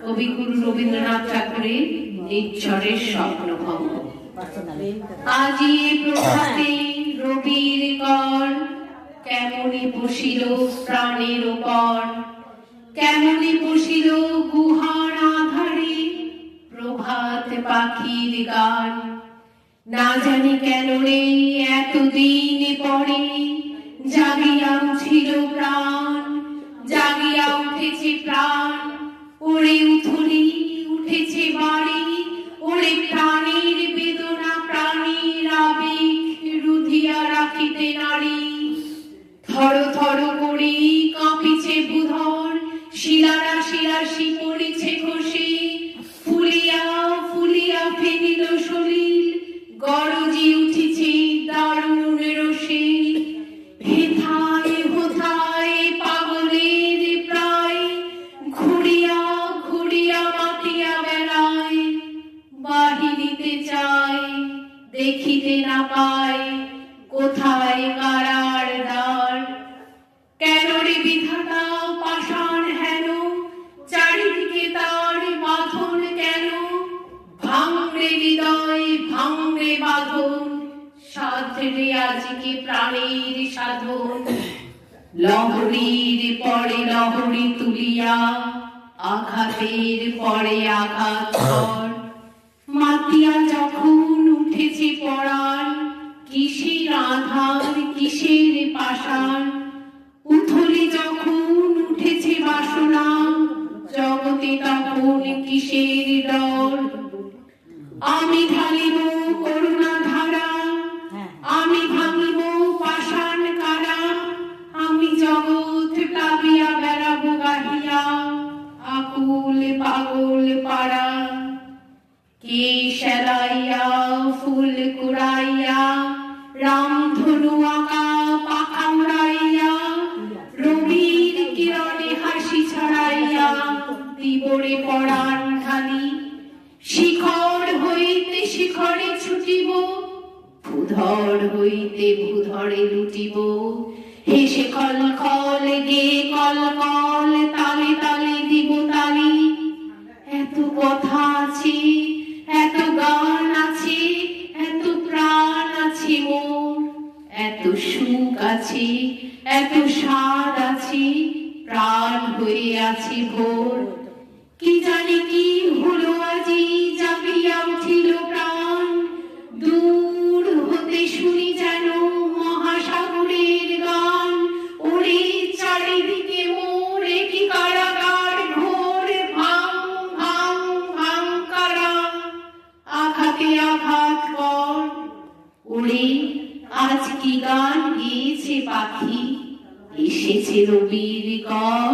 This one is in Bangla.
কবিগুরু রবীন্দ্রনাথ ঠাকুরের নির্ঝরের স্বপ্নভঙ্গ। আজি প্রভাতে রবির কর, কেমনি বসিল প্রাণের ওপর, কেমনি বসিল গুহার আধারে প্রভাত পাখির গান। না জানি কেন রে এতদিন পরে জাগিয়া উঠিল প্রাণ, জাগিয়া উঠেছে প্রাণ, ওরে উথলি উঠেছে বাড়ি, ওরে প্রাণের বেদনা প্রাণের আবেগ রুধিয়া রাখিতে নারী। থর থর করে কাঁপিছে ভূধর, শিলারা শিলাসি পড়েছে খসে, ফুলিয়া ফুলিয়া ফেনিল সলিল, গরজি উঠিছে দারুণ রসে। হেথায় হোথায় পাগলের প্রায়, ঘুরিয়া ঘুরিয়া মাতিয়া বেড়ায়, বাহিরিতে চায় দেখিতে না পায় কোথায় কারার দ্বার। কেন রে বিধাতা পাষাণ হেন, চারিদিকে তার বাঁধন কেন? ভাঙরে হৃদয় ভাঙরে বাঁধন, সাধরে আজকে প্রাণের সাধন। লহরীর পরে লহরী তুলিয়া, আঘাতের পরে আঘাত কর, মাতিয়া যখন উঠেছে পরাণ, কিসের আধার কিসের পাষাণ। উথলি যখন উঠেছে বাসনা, জগতে তখন কিসের ডর। আমি ঢালিব করুণা ধারা, আমি ভাঙিব পাষাণ কারা, আমি জগৎ প্লাবিয়া বেড়াবো গাহিয়া, আকুল পাগল পাড়া। কে সেলাইয়া ফুল কুড়াইয়া, রামধনু আঁকা পাখা উড়াইয়া, রবির কিরণে হাসি ছড়াইয়া দিবরে পরাণ ঢালি। শিখর হইতে শিখরে ছুটিব, ভূধর হইতে ভূধরে লুটিব, হেসে খল খল গে কল কল, তালে তালে দিব তালি। এত কথা আছে, এত গান আছে, এত প্রাণ আছে মোর, এত সুখ আছে, এত স্বাদ আছে, প্রাণ হয়ে আছে ভোর। কি জানি কি হলো আজি, জাগিয়া উঠিল প্রাণ, দূর হতে শুনি যেন মহাসাগরের গান। ওরে চারিদিকে মোর কি কারাগার ঘোর, ভাঙ ভাঙ ভাঙ কারা, আঘাতে আঘাত কর। ওরে আজ কি গান গেয়েছে পাখি, এসেছে রবির কর।